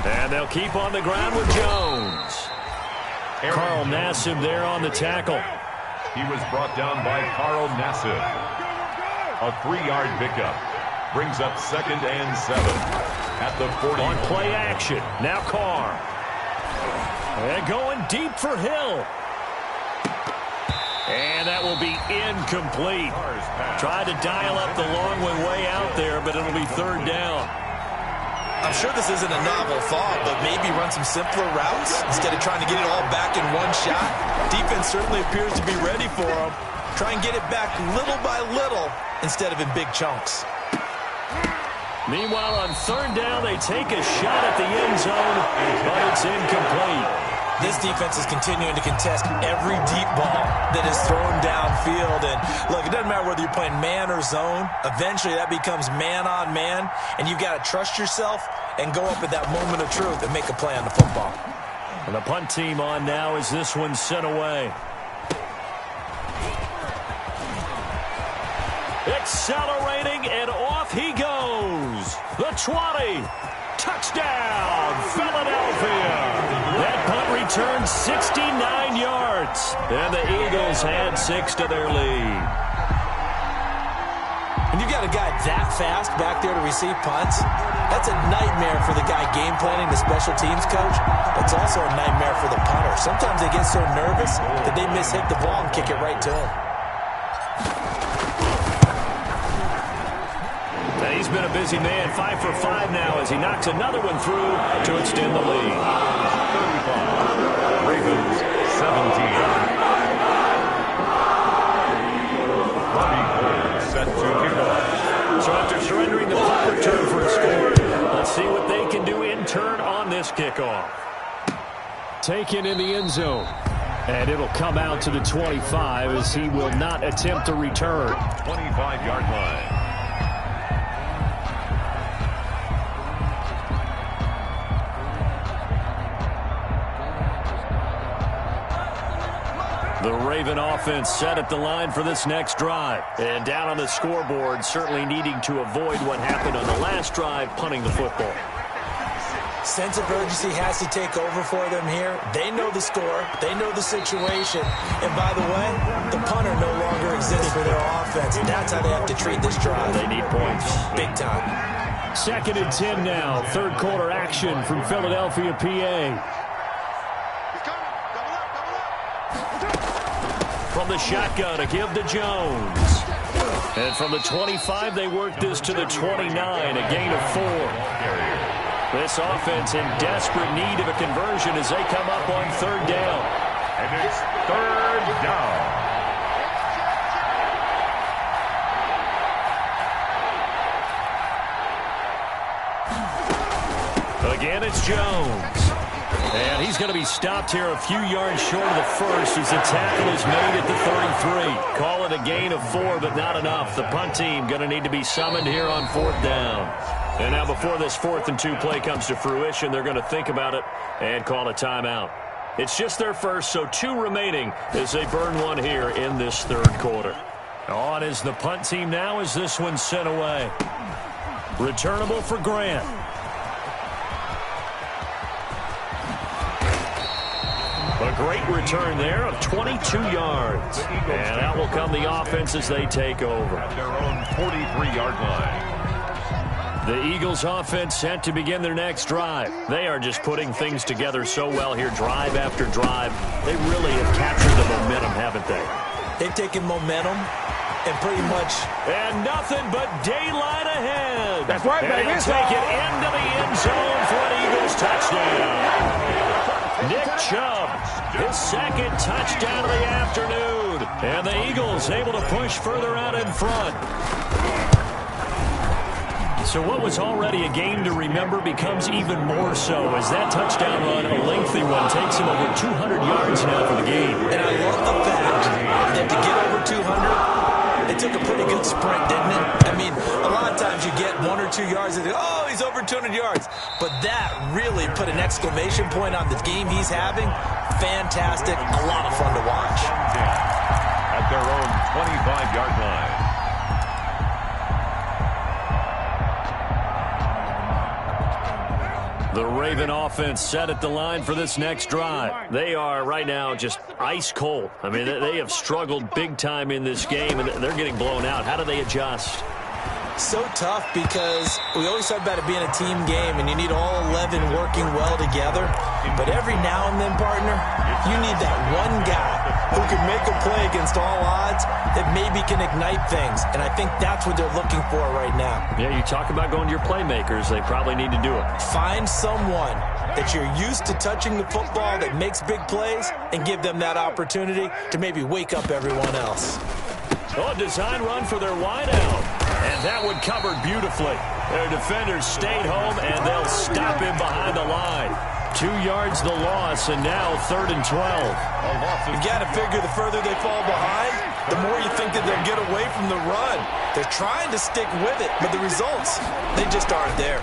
And they'll keep on the ground with Jones. Carl Nassib there on the tackle. He was brought down by Carl Nassib. A 3-yard pickup. Brings up 2nd and 7 at the 40. On play action. Now Carr. And going deep for Hill. And that will be incomplete. Tried to dial up the long way out there, but it'll be 3rd down. I'm sure this isn't a novel thought, but maybe run some simpler routes instead of trying to get it all back in one shot. Defense certainly appears to be ready for them. Try and get it back little by little instead of in big chunks. Meanwhile, on 3rd down, they take a shot at the end zone, but it's incomplete. This defense is continuing to contest every deep ball that is thrown downfield. And look, it doesn't matter whether you're playing man or zone. Eventually, that becomes man on man, and you've got to trust yourself and go up at that moment of truth and make a play on the football. And the punt team on now as this one's sent away. Accelerating, and off he goes. The 20. Touchdown, Philadelphia. That punt returned 69 yards. And the Eagles had 6 to their lead. When you got a guy that fast back there to receive punts, that's a nightmare for the guy game planning, the special teams coach. It's also a nightmare for the punter. Sometimes they get so nervous that they mishit the ball and kick it right to him. He's been a busy man, 5 for 5 now as he knocks another one through to extend the lead. 35. Ravens 17. Bobby Ford set to kick off. So after surrendering the punt return for a score, let's see what they can do in turn on this kickoff. Taken in the end zone. And it'll come out to the 25 as he will not attempt to return. 25-yard line. The Raven offense set at the line for this next drive. And down on the scoreboard, certainly needing to avoid what happened on the last drive, punting the football. Sense of urgency has to take over for them here. They know the score. They know the situation. And by the way, the punter no longer exists for their offense. That's how they have to treat this drive. They need points. Big time. 2nd and 10 now. 3rd quarter action from Philadelphia, PA. From the shotgun, a give to Jones. And from the 25, they work this to the 29, a gain of 4. This offense in desperate need of a conversion as they come up on 3rd down. And it's 3rd down. Again, it's Jones. And he's going to be stopped here a few yards short of the first as the tackle is made at the 33. Call it a gain of 4, but not enough. The punt team going to need to be summoned here on 4th down. And now before this 4th and 2 play comes to fruition, they're going to think about it and call a timeout. It's just their first, so 2 remaining as they burn one here in this 3rd quarter. On is the punt team now as this one's sent away. Returnable for Grant. A great return there of 22 yards. And out will come the offense as they take over. At their own 43-yard line. The Eagles offense set to begin their next drive. They are just putting things together so well here, drive after drive. They really have captured the momentum, haven't they? They've taken momentum and pretty much... And nothing but daylight ahead. That's right, baby. And take it into the end zone for an Eagles touchdown. Nick Chubb, his 2nd touchdown of the afternoon. And the Eagles able to push further out in front. So what was already a game to remember becomes even more so as that touchdown run, a lengthy one, takes him over 200 yards now for the game. And I love the fact that to get over 200, it took a pretty good sprint, didn't it? I mean, a lot of times you get 1 or 2 yards and oh, he's over 200 yards. But that really put an exclamation point on the game he's having. Fantastic. A lot of fun to watch. At their own 25-yard line. The Raven offense set at the line for this next drive. They are right now just ice cold. I mean, they have struggled big time in this game, and they're getting blown out. How do they adjust? So tough because we always talk about it being a team game, and you need all 11 working well together. But every now and then, partner, you need that one guy who can make a play against all odds that maybe can ignite things. And I think that's what they're looking for right now. Yeah, you talk about going to your playmakers. They probably need to do it. Find someone that you're used to touching the football that makes big plays and give them that opportunity to maybe wake up everyone else. Oh, a design run for their wideout. And that one covered beautifully. Their defenders stayed home, and they'll stop him behind the line. 2 yards the loss, and now 3rd and 12. You've got to figure the further they fall behind, the more you think that they'll get away from the run. They're trying to stick with it, but the results, they just aren't there.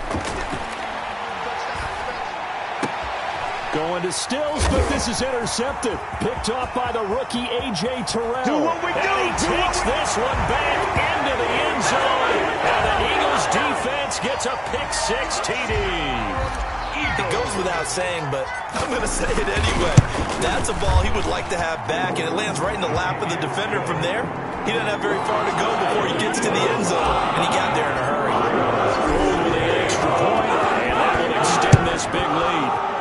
Going to Stills, but this is intercepted. Picked off by the rookie A.J. Terrell. Do what we do. And he takes this one back into the end zone. And the Eagles defense gets a pick-6 TD. It goes without saying, but I'm going to say it anyway. That's a ball he would like to have back, and it lands right in the lap of the defender from there. He doesn't have very far to go before he gets to the end zone, and he got there in a hurry. Goal with the extra point, and that will extend this big lead.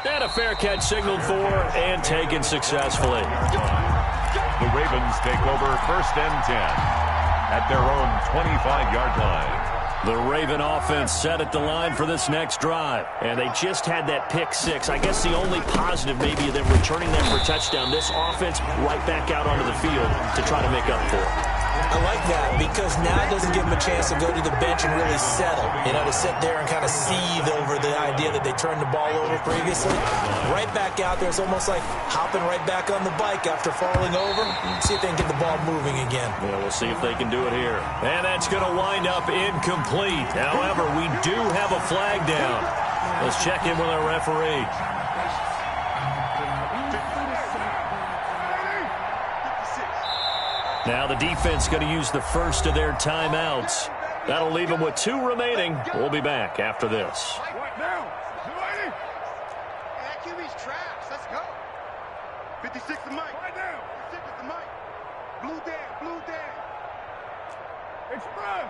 And a fair catch signaled for and taken successfully. The Ravens take over 1st and 10 at their own 25-yard line. The Raven offense set at the line for this next drive. And they just had that pick-6. I guess the only positive maybe of them returning that for a touchdown. This offense right back out onto the field to try to make up for it. I like that because now it doesn't give them a chance to go to the bench and really settle. You know, to sit there and kind of seethe over the idea that they turned the ball over previously. Right back out there, it's almost like hopping right back on the bike after falling over. See if they can get the ball moving again. Yeah, we'll see if they can do it here. And that's going to wind up incomplete. However, we do have a flag down. Let's check in with our referee. Now the defense going to use the first of their timeouts. That'll leave them with 2 remaining. We'll be back after this. That QB's trash. Let's go. 56 the mic. Right now. 56 is the mic. Blue Dan. Blue Dan. Express.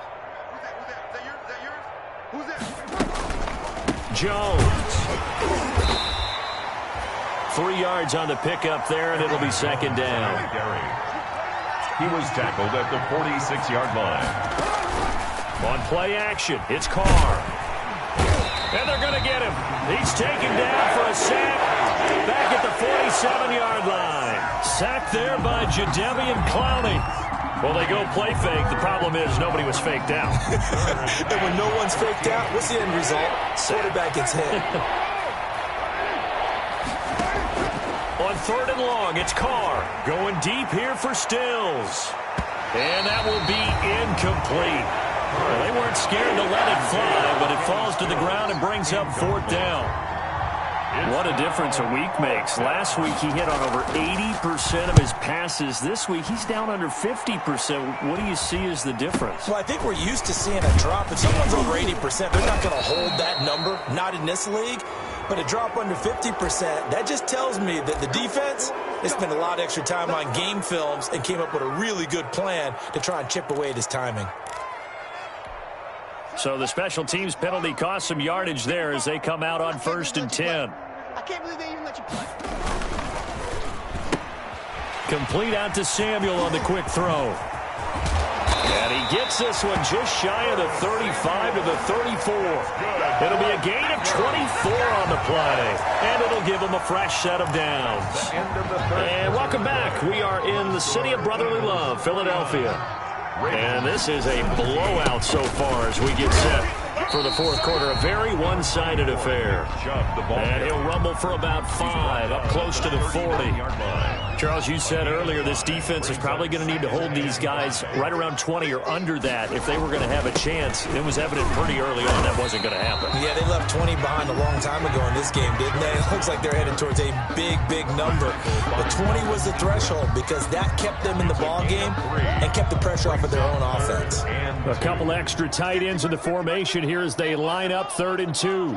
Who's that? Who's that? Is that yours? Is that yours? Who's that? Jones. 3 yards on the pickup there, and it'll be 2nd down. He was tackled at the 46-yard line. On play action, it's Carr. And they're going to get him. He's taken down for a sack back at the 47-yard line. Sacked there by Jadeveon Clowney. Well, they go play fake. The problem is nobody was faked out. And when no one's faked out, what's the end result? Quarterback gets hit. On 3rd and long, it's Carr. Going deep here for Stills. And that will be incomplete. Well, they weren't scared to let it fly, but it falls to the ground and brings up 4th down. What a difference a week makes. Last week he hit on over 80% of his passes. This week he's down under 50%. What do you see as the difference? Well, I think we're used to seeing a drop. If someone's over 80%, they're not going to hold that number. Not in this league. But a drop under 50%, that just tells me that the defense, they spent a lot of extra time on game films and came up with a really good plan to try and chip away at his timing. So the special teams penalty cost some yardage there as they come out on 1st and 10. I can't believe they even let you play. Complete out to Samuel on the quick throw. And he gets this one just shy of the 35 to the 34. It'll be a gain of 24 on the play. And it'll give him a fresh set of downs. And welcome back. We are in the city of brotherly love, Philadelphia. And this is a blowout so far as we get set for the 4th quarter. A very one-sided affair. And he'll rumble for about 5, up close to the 40. Charles, you said earlier this defense is probably going to need to hold these guys right around 20 or under that if they were going to have a chance. It was evident pretty early on that wasn't going to happen. Yeah, they left 20 behind a long time ago in this game, didn't they? It looks like they're headed towards a big, big number. But 20 was the threshold because that kept them in the ball game and kept the pressure off of their own offense. A couple extra tight ends in the formation here here as they line up 3rd and 2.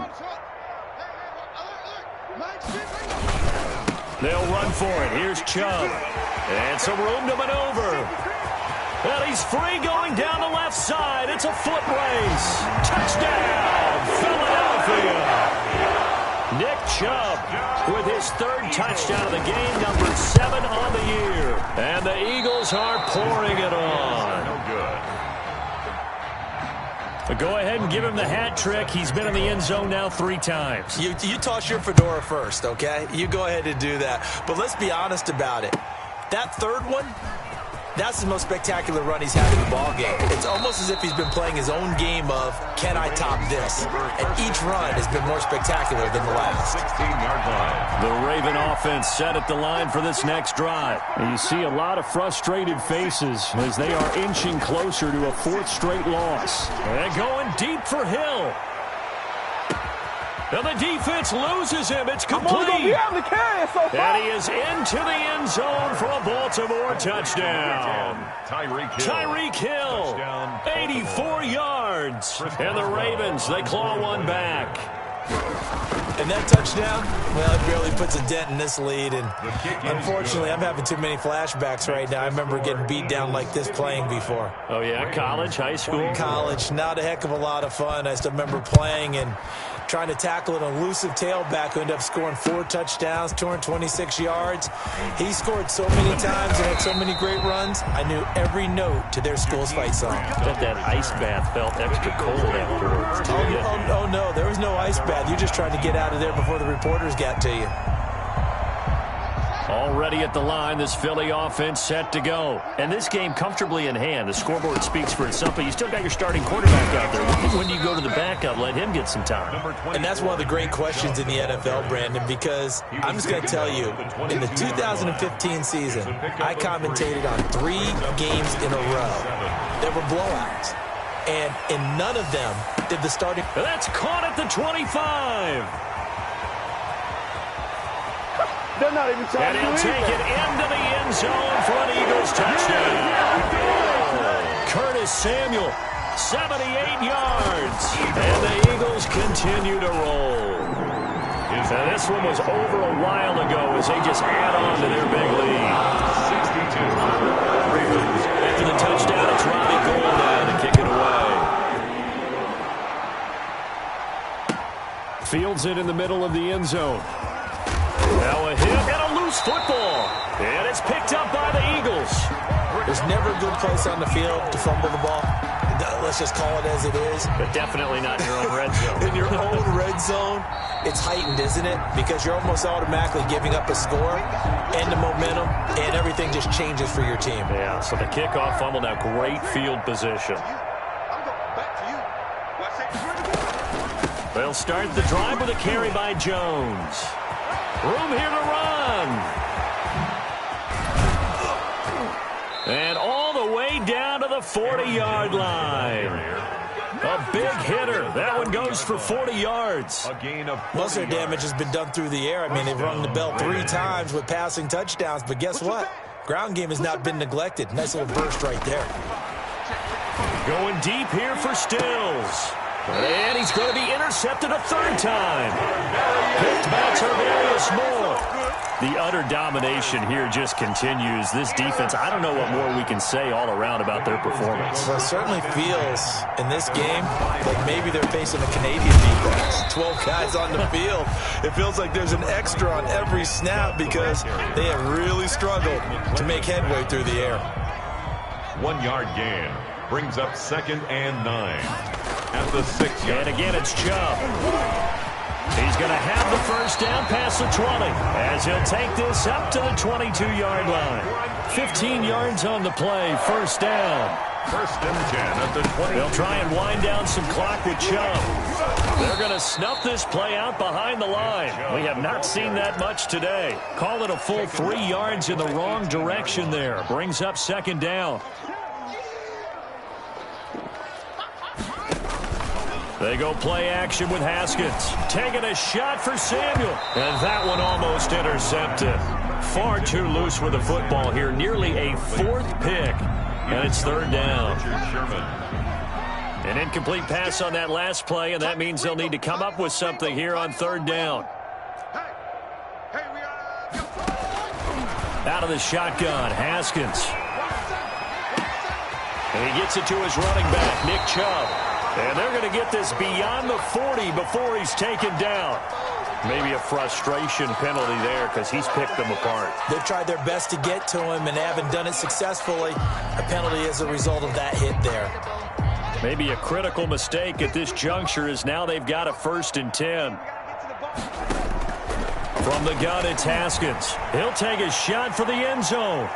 They'll run for it. Here's Chubb. And some room to maneuver. And he's free going down the left side. It's a foot race. Touchdown, Philadelphia. Nick Chubb with his 3rd touchdown of the game, number 7 on the year. And the Eagles are pouring it on. No good. But go ahead and give him the hat trick. He's been in the end zone now 3 times. You toss your fedora first, okay? You go ahead and do that. But let's be honest about it. That 3rd one, that's the most spectacular run he's had in the ballgame. It's almost as if he's been playing his own game of, can I top this? And each run has been more spectacular than the last. 16-yard line. The Raven offense set at the line for this next drive. And you see a lot of frustrated faces as they are inching closer to a 4th straight loss. And going deep for Hill. And the defense loses him. It's complete. And he is into the end zone for a Baltimore touchdown. Tyreek Hill, 84 yards. And the Ravens, they claw one back. And that touchdown, well, it barely puts a dent in this lead. And unfortunately, I'm having too many flashbacks right now. I remember getting beat down like this playing before. Oh, yeah? College, high school? College. Not a heck of a lot of fun. I still remember playing and trying to tackle an elusive tailback who ended up scoring 4 touchdowns, 226 yards. He scored so many times and had so many great runs, I knew every note to their school's fight song. I bet that ice bath felt extra cold afterwards. Oh, no, there was no ice bath. You just tried to get out of there before the reporters got to you. Already at the line, this Philly offense set to go. And this game comfortably in hand. The scoreboard speaks for itself, but you still got your starting quarterback out there. When you go to the backup, let him get some time. And that's one of the great questions in the NFL, Brandon, because I'm just going to tell you, in the 2015 season, I commentated on 3 games in a row. There were blowouts. And in none of them did the starting... That's caught at the 25. They're not even trying and he'll take it into the end zone for an Eagles touchdown. Curtis Samuel, 78 yards. And the Eagles continue to roll. And this one was over a while ago as they just add on to their big lead. 62. After the touchdown, it's Robbie Gould to kick it away. Fields it in the middle of the end zone. Now a hit and a loose football. And it's picked up by the Eagles. There's never a good place on the field to fumble the ball. Let's just call it as it is. But definitely not in your own red zone. In your own red zone, it's heightened, isn't it? Because you're almost automatically giving up a score and the momentum, and everything just changes for your team. Yeah, so the kickoff fumble, now great field position. They'll start the drive with a carry by Jones. Room here to run. And all the way down to the 40-yard line. A big hitter. That one goes for 40 yards. Most of their damage has been done through the air. I mean, they've rung the bell 3 times with passing touchdowns. But guess what? Ground game has not been neglected. Nice little burst right there. Going deep here for Stills. And he's going to be intercepted a 3rd time. Picked by Tarvarius Moore. The utter domination here just continues. This defense, I don't know what more we can say all around about their performance. Well, it certainly feels in this game like maybe they're facing a Canadian defense. 12 guys on the field. It feels like there's an extra on every snap because they have really struggled to make headway through the air. 1-yard gain brings up 2nd and 9. At the 6-yard. And again, it's Chubb. He's going to have the first down past the 20 as he'll take this up to the 22-yard line. 15 yards on the play, first down. 1st and 10 at the 20. They'll try and wind down some clock with Chubb. They're going to snuff this play out behind the line. We have not seen that much today. Call it a full 3 yards in the wrong direction there. Brings up 2nd down. They go play action with Haskins. Taking a shot for Samuel. And that one almost intercepted. Far too loose with the football here. Nearly a 4th pick. And it's 3rd down. An incomplete pass on that last play, and that means they'll need to come up with something here on third down. Out of the shotgun, Haskins. And he gets it to his running back, Nick Chubb. And they're going to get this beyond the 40 before he's taken down. Maybe a frustration penalty there because he's picked them apart. They've tried their best to get to him and haven't done it successfully. A penalty as a result of that hit there. Maybe a critical mistake at this juncture is now they've got a 1st and 10. From the gun, it's Haskins. He'll take a shot for the end zone.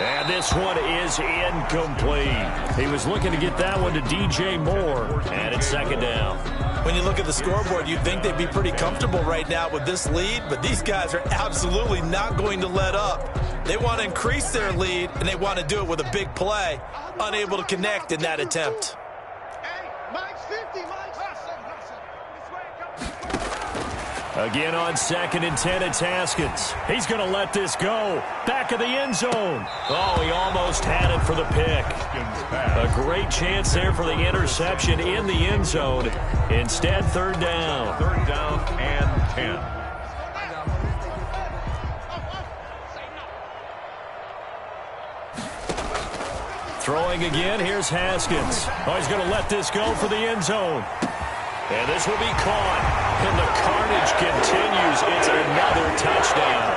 And this one is incomplete. He was looking to get that one to DJ Moore, and it's 2nd down. When you look at the scoreboard, you'd think they'd be pretty comfortable right now with this lead, but these guys are absolutely not going to let up. They want to increase their lead, and they want to do it with a big play. Unable to connect in that attempt. Again on 2nd and 10, it's Haskins. He's going to let this go. Back of the end zone. Oh, he almost had it for the pick. A great chance there for the interception in the end zone. Instead, 3rd down. 3rd down and 10. Throwing again, here's Haskins. Oh, he's going to let this go for the end zone. And this will be caught. And the carnage continues. It's another touchdown.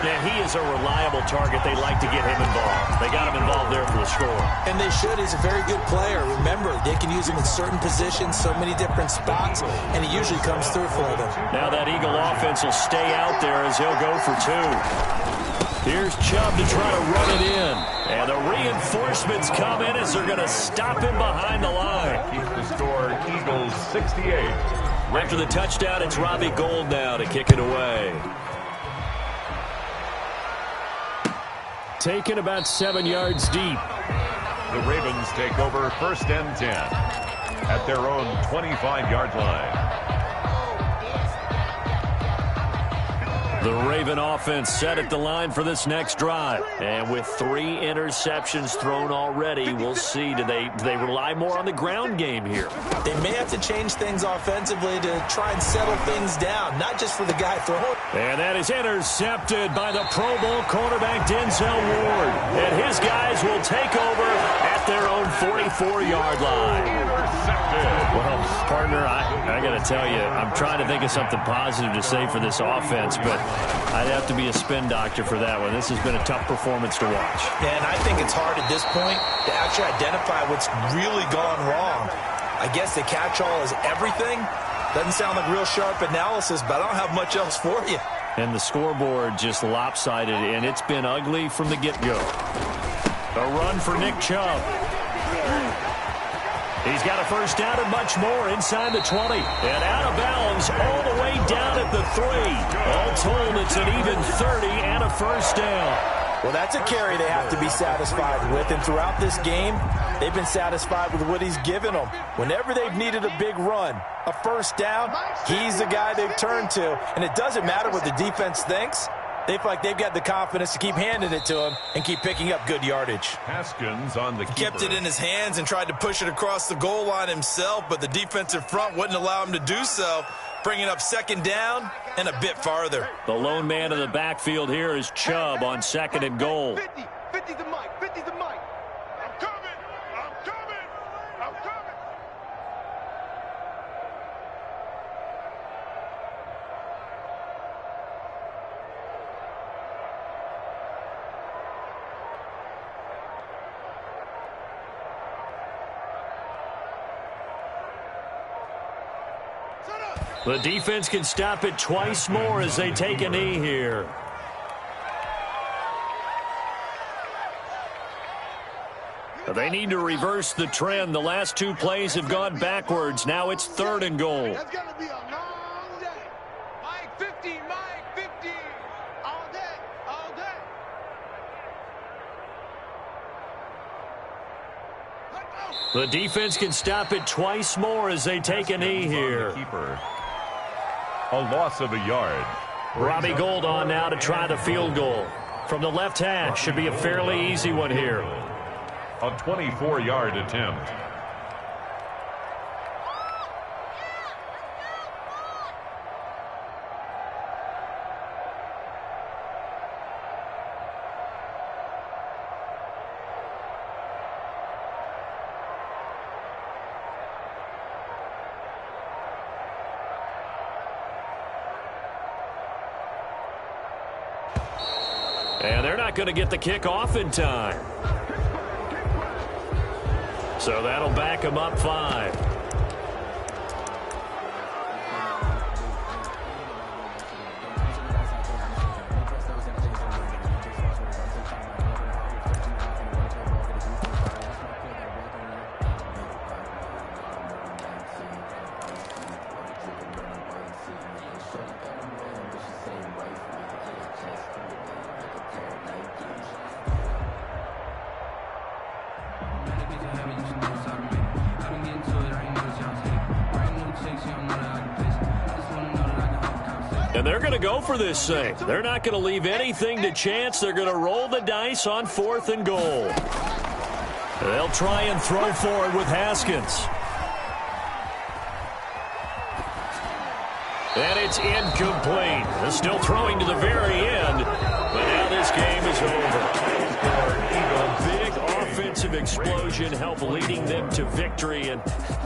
Yeah, he is a reliable target. They like to get him involved. They got him involved there for the score. And they should. He's a very good player. Remember, they can use him in certain positions, so many different spots, and he usually comes through for them. Now that Eagle offense will stay out there as he'll go for 2. Here's Chubb to try to run it in. And the reinforcements come in as they're going to stop him behind the line. Keep the score, Eagles 68. After the touchdown, it's Robbie Gould now to kick it away. Taken about 7 yards deep. The Ravens take over 1st and 10 at their own 25-yard line. The Raven offense set at the line for this next drive. And with 3 interceptions thrown already, we'll see. Do they rely more on the ground game here? They may have to change things offensively to try and settle things down, not just for the guy throwing. And that is intercepted by the Pro Bowl cornerback Denzel Ward. And his guys will take over at their own 44-yard line. Well, partner, I got to tell you, I'm trying to think of something positive to say for this offense, but I'd have to be a spin doctor for that one. This has been a tough performance to watch. And I think it's hard at this point to actually identify what's really gone wrong. I guess the catch-all is everything. Doesn't sound like real sharp analysis, but I don't have much else for you. And the scoreboard just lopsided, and it's been ugly from the get-go. A run for Nick Chubb. He's got a 1st down and much more inside the 20. And out of bounds all the way down at the 3. All told, it's an even 30 and a 1st down. Well, that's a carry they have to be satisfied with. And throughout this game, they've been satisfied with what he's given them. Whenever they've needed a big run, a 1st down, he's the guy they've turned to. And it doesn't matter what the defense thinks. They feel like they've got the confidence to keep handing it to him and keep picking up good yardage. Haskins on the keeper. Kept it in his hands and tried to push it across the goal line himself, but the defensive front wouldn't allow him to do so, bringing up 2nd down and a bit farther. The lone man in the backfield here is Chubb on 2nd and goal. 50 the mic, 50 the mic. I'm coming, I'm coming, I'm coming. The defense can stop it twice more as they take a knee here. They need to reverse the trend. The last 2 plays have gone backwards. Now it's 3rd and goal. That's going to be a long day. Mike 50, Mike 50. All day, all day. The defense can stop it twice more as they take a knee here. Keeper. A loss of a yard. Robbie Gould on now to try the field goal. From the left hash, should be a fairly easy one here. A 24-yard attempt. And they're not going to get the kick off in time. So that'll back them up 5. And they're going to go for this thing. They're not going to leave anything to chance. They're going to roll the dice on 4th and goal. They'll try and throw forward with Haskins. And it's incomplete. They're still throwing to the very end, but now this game is over. A big offensive explosion helped leading them to victory, and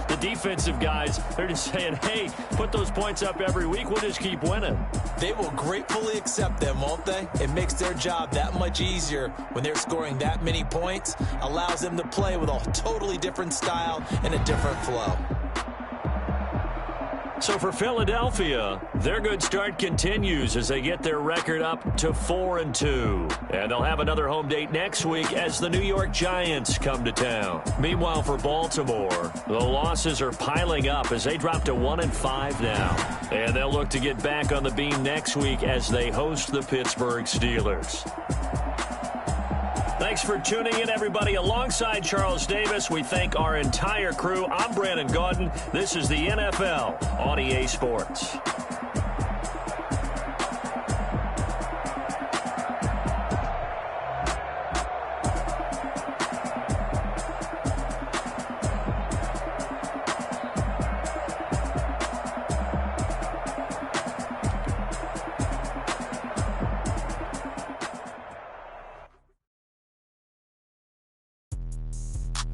the defensive guys, they're just saying, hey, put those points up every week. We'll just keep winning. They will gratefully accept them, won't they? It makes their job that much easier when they're scoring that many points. Allows them to play with a totally different style and a different flow. So for Philadelphia, their good start continues as they get their record up to 4-2. And they'll have another home date next week as the New York Giants come to town. Meanwhile, for Baltimore, the losses are piling up as they drop to 1-5 now. And they'll look to get back on the beam next week as they host the Pittsburgh Steelers. Thanks for tuning in, everybody. Alongside Charles Davis, we thank our entire crew. I'm Brandon Gaudin. This is the NFL on EA Sports.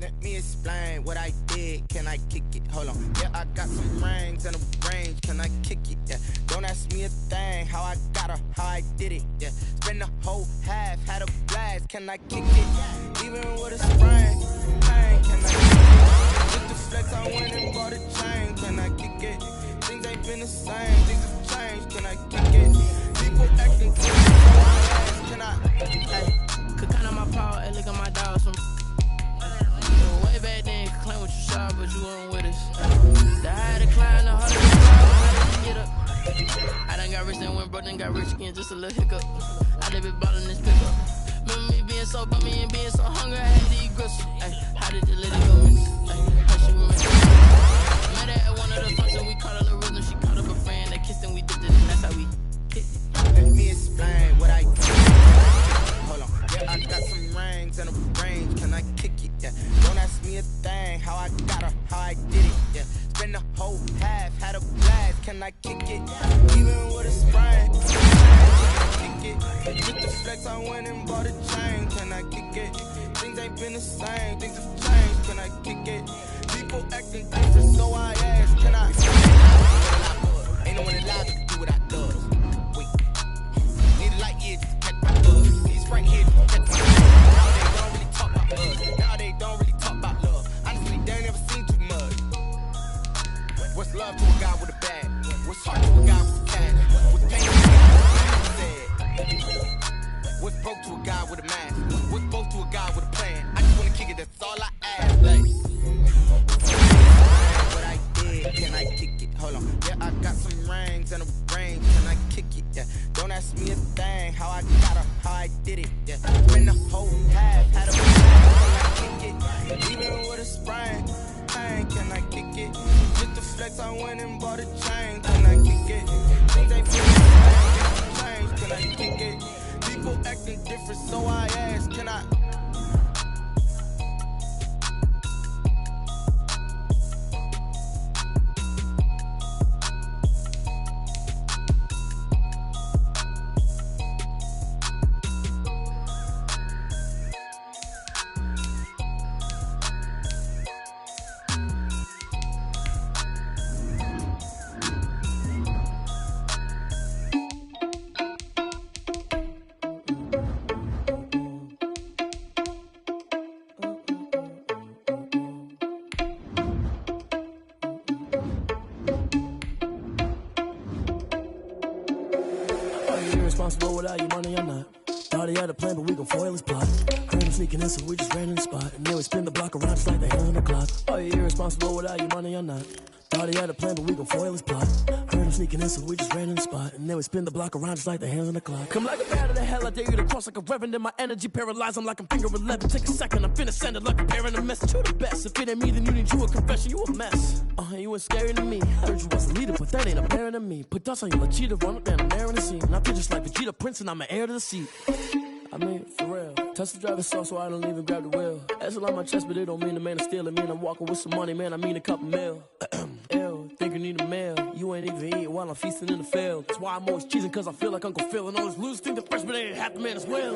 Let me explain what I did. Can I kick it? Hold on. Yeah, I got some rings and a range. Can I kick it? Yeah. Don't ask me a thing. How I got her, how I did it. Yeah. Spend the whole half, had a blast. Can I kick it? Even with a sprain. Pain. Can I kick it? With the flex, I went and bought a chain. Can I kick it? Things ain't been the same. Things have changed. Can I kick it? People acting crazy, so I ask. Can I? Hey. Could count on my power, and look at my dogs from way back then, could claim what you saw, but you weren't with us. The higher the climb, the harder the climb, how did you get up? I done got rich and went broke, then got rich again, just a little hiccup. I live it ballin' this pickup. Remember me being so bummy and being so hungry, I had to eat gristle. Ay, how did you let it go, miss? Ay, how she remember? Met her at one of the functions, we caught a little rhythm, she caught up a friend, that kissed and we dipped it, and that's how we hit it. Let me explain what I did. Hold on. Yeah, I got some rings and a range. Can I kick it? Yeah. Don't ask me a thing. How I got her, how I did it. Yeah. Spend the whole half, had a blast. Can I kick it? Even with a sprain. Kick it. With the flex, I went and bought a chain. Can I kick it? Things ain't been the same. Things have changed. Can I kick it? People acting different, so I ask. Can I? Ain't no one allowed to do what I do. Wait. Need a light year just to catch my buzz. These right here just to catch my buzz. Now they don't really talk about us. Now they don't really talk about love. Honestly, they ain't never seen too much. What's love to a guy with a bag? What's heart to a guy with a cash? What's pain to a guy with a said? What's broke to a guy with a mask? What's both to a guy with a plan? I just wanna kick it, that's all I ask. Like, what I did, can I kick it? Hold on. Yeah, I got some rings and a range. Can I kick it? Yeah. Don't ask me a thing. How I got her, how I did it. Yeah. Spend the whole irresponsible without your money or not. Thought he had a plan, but we gon' foil his plot. Heard him sneaking in, so we just ran in the spot. And then we spin the block around just like the hands on the clock. Are you irresponsible without your money or not? Thought he had a plan, but we gon' foil his plot. Heard him sneaking in, so we just ran in the spot. And then we spin the block around just like the hands on the clock. Come like a bat of the hell, I dare you to cross like a reverend. In my energy paralyzed, I'm like I'm finger 11. Take a second, I'm finna send it like a parent a message to the best. If it ain't me, then you need you a confession, you a mess. You ain't scary to me. Heard you was a leader, but that ain't apparent to me. Put dust on you like cheetah, run up down, I'm there in the scene. And I feel just like Vegeta Prince, and I'm an heir to the seat. I mean, for real. Touch the driver's soft, so I don't even grab the wheel. That's on my chest, but it don't mean the man is stealing. Mean I'm walking with some money, man, I mean a couple mil. Ew, think you need a meal. You ain't even eating while I'm feasting in the field. That's why I'm always cheesing, cause I feel like Uncle Phil. And all those losers think the freshman ain't half the man as well.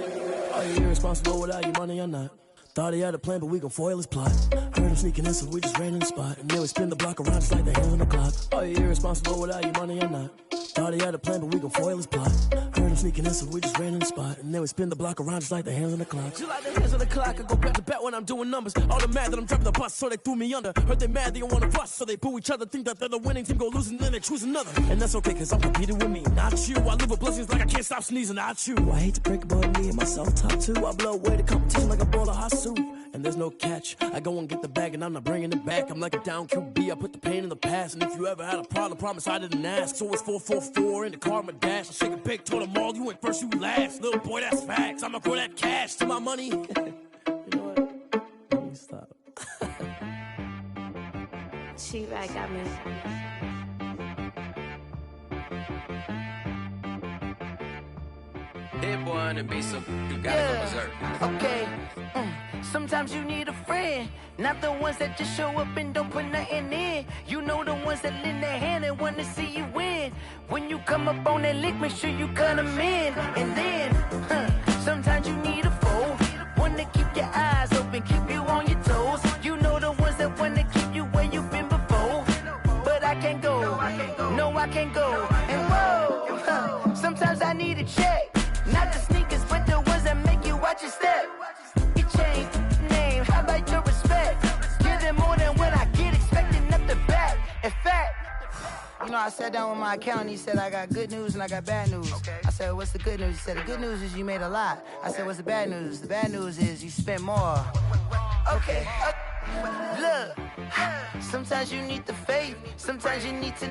Are you irresponsible without your money or not? Thought he had a plan, but we gon' foil his plot. Heard him sneaking in, so we just ran in the spot. And then we spin the block around just like the hands on the clock. Are you irresponsible without your money or not? Thought he had a plan, but we gon' foil his plot. Heard him sneaking in, so we just ran in the spot. And then we spin the block around just like the hands on the clock. Just like the hands on the clock, I go back to back when I'm doing numbers. All the mad that I'm driving the bus, so they threw me under. Heard they mad, they don't wanna bust, so they boo each other. Think that they're the winning team, go losing, then they choose another. And that's okay, cause I'm competing with me, not you. I live with blessings like I can't stop sneezing, not you. I hate to break about me and my self-talk too. I blow away the competition like a bowl of hot soup. And there's no catch. I go and get the bag and I'm not bringing it back. I'm like a down QB, I put the pain in the past. And if you ever had a problem, promise I didn't ask. So it's 444 in the car, my dash. I shake a big, told them all, you went first, you last. Little boy, that's facts. I'ma grow that cash to my money. You know what? Let me stop. She right, got me. Hit boy on the beat, so you gotta go berserk. Okay. Sometimes you need a friend, not the ones that just show up and don't put nothing in. You know the ones that lend their hand and want to see you win. When you come up on that lick, make sure you cut them in. And then, sometimes you need a foe, one to keep your eyes open, keep you on your toes. You know the ones that want to keep you where you've been before. But I can't go, no I can't go. And whoa, sometimes I need a check. Not the sneakers, but the ones that make you watch your step. You change name, how about your respect? Give them more than what I get, expecting up the back. In fact, you know, I sat down with my accountant, he said I got good news and I got bad news. I said, what's the good news? He said, the good news is you made a lot. I said, what's the bad news? The bad news is you spent more. Okay, look, sometimes you need the faith, sometimes you need to